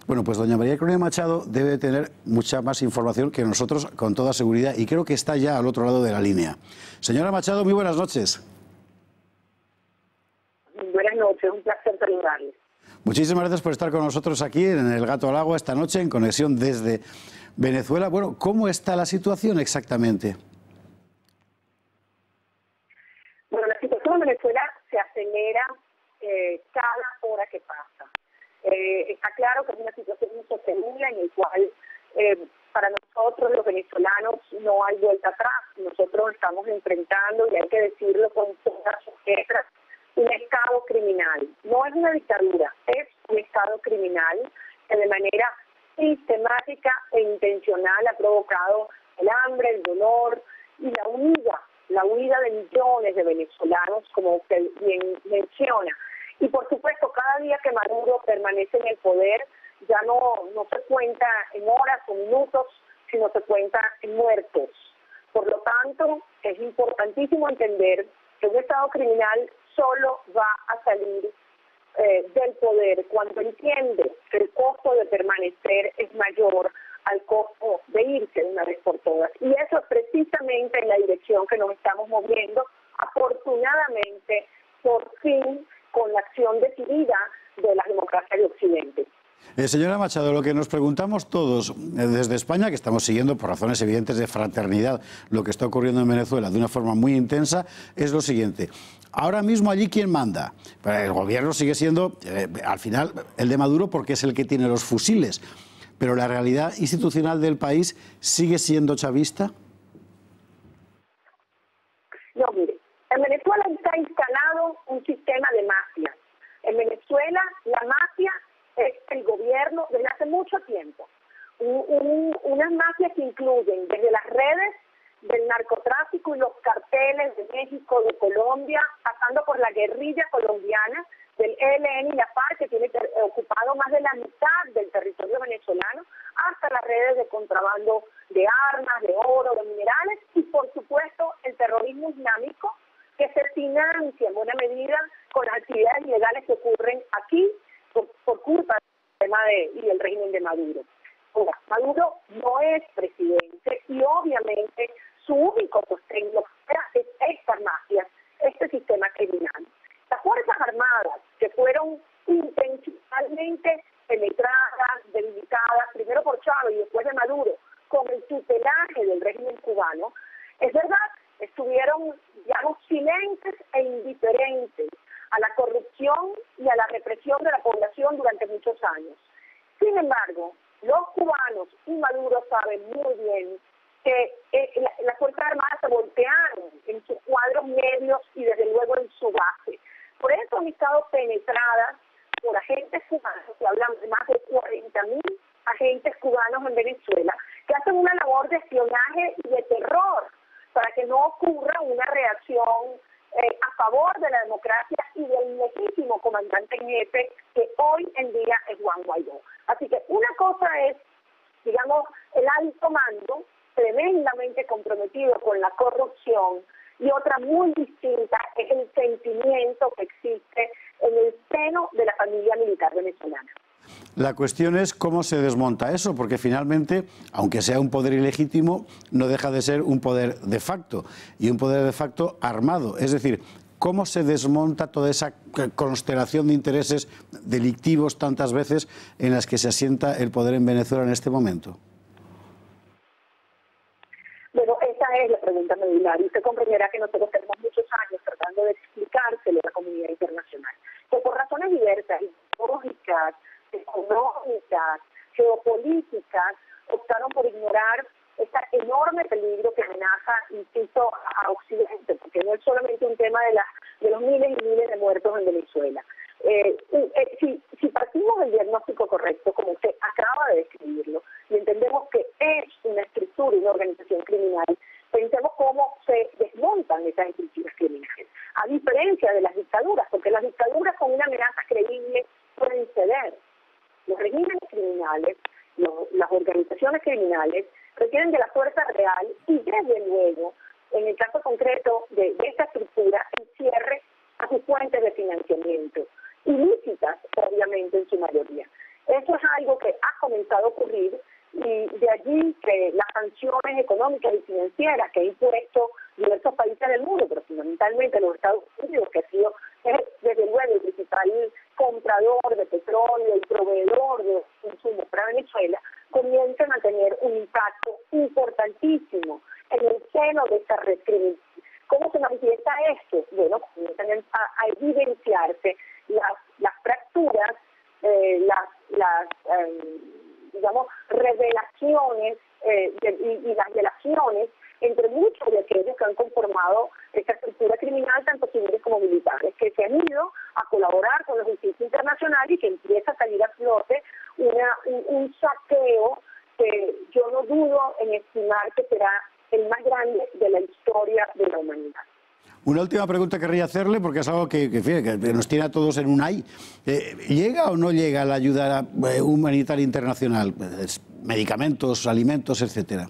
Bueno, pues doña María Colonia Machado debe tener mucha más información que nosotros, con toda seguridad, y creo que está ya al otro lado de la línea. Señora Machado, muy buenas noches. Buenas noches, un placer saludarles. Muchísimas gracias por estar con nosotros aquí en El Gato al Agua esta noche, en conexión desde Venezuela. Bueno, ¿cómo está la situación exactamente? Bueno, la situación en Venezuela se acelera cada hora que pasa. Está claro que es una situación insostenible en la cual para nosotros los venezolanos no hay vuelta atrás. Nosotros estamos enfrentando, y hay que decirlo con todas sus letras, un estado criminal. No es una dictadura, es un estado criminal que de manera sistemática e intencional ha provocado el hambre, el dolor y la huida de millones de venezolanos, como usted bien menciona. Y por supuesto, cada día que Maduro permanece en el poder, ya no se cuenta en horas o minutos, sino se cuenta en muertos. Por lo tanto, es importantísimo entender que un estado criminal solo va a salir del poder cuando entiende que el costo de permanecer es mayor al costo de irse de una vez por todas. Y eso es precisamente en la dirección que nos estamos moviendo, afortunadamente, por fin, con la acción decidida de las democracias de Occidente. Señora Machado, lo que nos preguntamos todos desde España, que estamos siguiendo por razones evidentes de fraternidad lo que está ocurriendo en Venezuela de una forma muy intensa, es lo siguiente. Ahora mismo allí, ¿quién manda? El gobierno sigue siendo, al final, el de Maduro porque es el que tiene los fusiles, pero la realidad institucional del país sigue siendo chavista. No, mire, en Venezuela está instalado un sistema de mafia. En Venezuela la mafia es el gobierno desde hace mucho tiempo. Unas mafias que incluyen desde las redes del narcotráfico y los carteles de México, de Colombia, pasando por la guerrilla colombiana, del ELN y la FARC, que tiene ocupado más de la mitad del territorio venezolano, hasta las redes de contrabando de armas, de oro, de minerales, y por supuesto el terrorismo islámico, que se financia en buena medida con las actividades ilegales que ocurren aquí por culpa del tema y del régimen de Maduro. Ahora, Maduro no es presidente y obviamente su único sostén es estas mafias, este sistema criminal. Las Fuerzas Armadas, que fueron intencionalmente penetradas, debilitadas, primero por Chávez y después de Maduro, con el tutelaje del régimen cubano, es verdad, estuvieron, digamos, silentes e indiferentes a la corrupción y a la represión de la población durante muchos años. Sin embargo, los cubanos y Maduro saben muy bien que las Fuerzas Armadas se voltearon en sus cuadros medios y desde luego en su base. Por eso han estado penetradas por agentes cubanos, que hablan de más de 40.000 agentes cubanos en Venezuela, que hacen una labor de espionaje y de terror para que no ocurra una reacción a favor de la democracia y del legítimo comandante en jefe que hoy en día es Juan Guaidó. Así que una cosa es, digamos, el alto mando tremendamente comprometido con la corrupción y otra muy distinta es el sentimiento que existe en el seno de la familia militar venezolana. La cuestión es cómo se desmonta eso, porque finalmente, aunque sea un poder ilegítimo, no deja de ser un poder de facto, y un poder de facto armado. Es decir, ¿cómo se desmonta toda esa constelación de intereses delictivos tantas veces en las que se asienta el poder en Venezuela en este momento? Bueno, esa es la pregunta medular, y usted comprenderá que nosotros tenemos muchos años tratando de explicárselo a la comunidad internacional, que por razones diversas, ideológicas, económicas, geopolíticas, optaron por ignorar este enorme peligro que amenaza, insisto, a Occidente, porque no es solamente un tema de los miles y miles de muertos en Venezuela. Si partimos del diagnóstico correcto, como usted acaba de describirlo, y entendemos que es una estructura y una organización criminal, pensemos cómo se desmontan esas estructuras criminales. A diferencia de las dictaduras, porque las dictaduras con una amenaza creíble pueden ceder. Los regímenes criminales, las organizaciones criminales, requieren de la fuerza real y, desde luego, en el caso concreto de esta estructura, el cierre a sus fuentes de financiamiento, ilícitas, obviamente, en su mayoría. Eso es algo que ha comenzado a ocurrir y de allí que las sanciones económicas y financieras que ha impuesto diversos países del mundo, pero fundamentalmente los Estados Unidos, que ha sido desde luego el principal comprador de petróleo y proveedor de insumos para Venezuela, comiencen a tener un impacto importantísimo en el seno de esta red criminal. ¿Cómo se manifiesta esto? Bueno, comienzan a evidenciarse las fracturas, digamos, revelaciones y las relaciones entre muchos de aquellos que han conformado esta estructura criminal, tanto civiles como militares, que se han ido a colaborar con la justicia internacional y que empieza a salir a flote un saqueo que yo no dudo en estimar que será el más grande de la historia de la humanidad. Una última pregunta querría hacerle, porque es algo que nos tiene a todos en un ay. ¿Llega o no llega la ayuda humanitaria internacional? Medicamentos, alimentos, etcétera.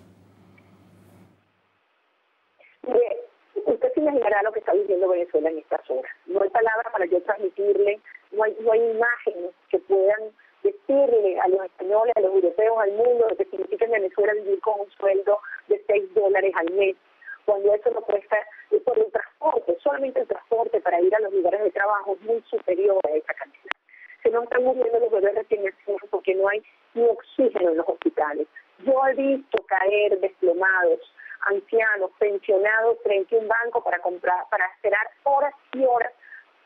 Mire, usted se imaginará lo que está viviendo Venezuela en estas horas. No hay palabras para yo transmitirle, no hay imágenes que puedan decirle a los españoles, a los europeos, al mundo, lo que significa en Venezuela vivir con un sueldo de $6 al mes, cuando eso no cuesta por el transporte, solamente el transporte para ir a los lugares de trabajo es muy superior a esa cantidad. Se nos están muriendo los bebés recién nacidos porque no hay ni oxígeno en los hospitales. Yo he visto caer desplomados, ancianos, pensionados frente a un banco para esperar horas y horas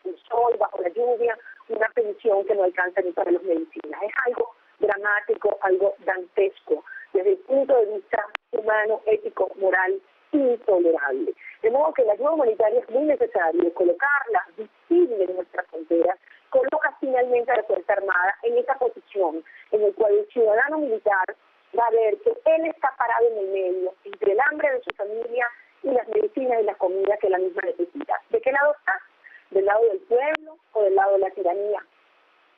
el sol, bajo la lluvia, una pensión que no alcanza ni para las medicinas. Es algo dramático, algo dantesco, desde el punto de vista humano, ético, moral, intolerable. De modo que la ayuda humanitaria es muy necesaria, colocarla visible en nuestras fronteras, coloca finalmente a la Fuerza Armada en esa posición en la cual el ciudadano militar va a ver que él está parado en el medio, entre el hambre de su familia y las medicinas y la comida que la misma necesita. ¿De qué lado está? ¿Del lado del pueblo o del lado de la tiranía?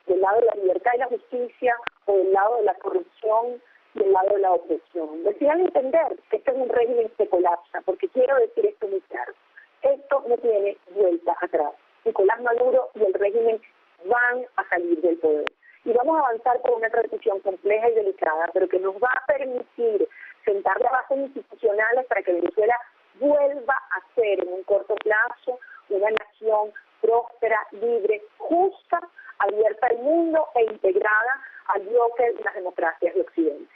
¿Del lado de la libertad y la justicia o del lado de la corrupción, del lado de la opresión? Decidan entender que este es un régimen que colapsa, porque quiero decir esto muy claro. Esto no tiene vuelta atrás. Nicolás Maduro y el régimen van a salir del poder. Y vamos a avanzar por una transición compleja y delicada, pero que nos va a permitir sentar las bases institucionales para que Venezuela vuelva a ser en un corto plazo una nación próspera, libre, justa, abierta al mundo e integrada al bloque de las democracias de Occidente.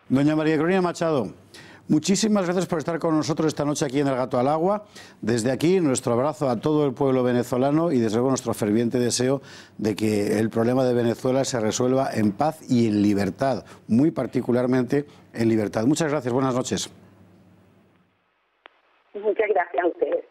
Doña María Carolina Machado, muchísimas gracias por estar con nosotros esta noche aquí en El Gato al Agua. Desde aquí, nuestro abrazo a todo el pueblo venezolano y desde luego nuestro ferviente deseo de que el problema de Venezuela se resuelva en paz y en libertad, muy particularmente en libertad. Muchas gracias, buenas noches. Muchas gracias a ustedes.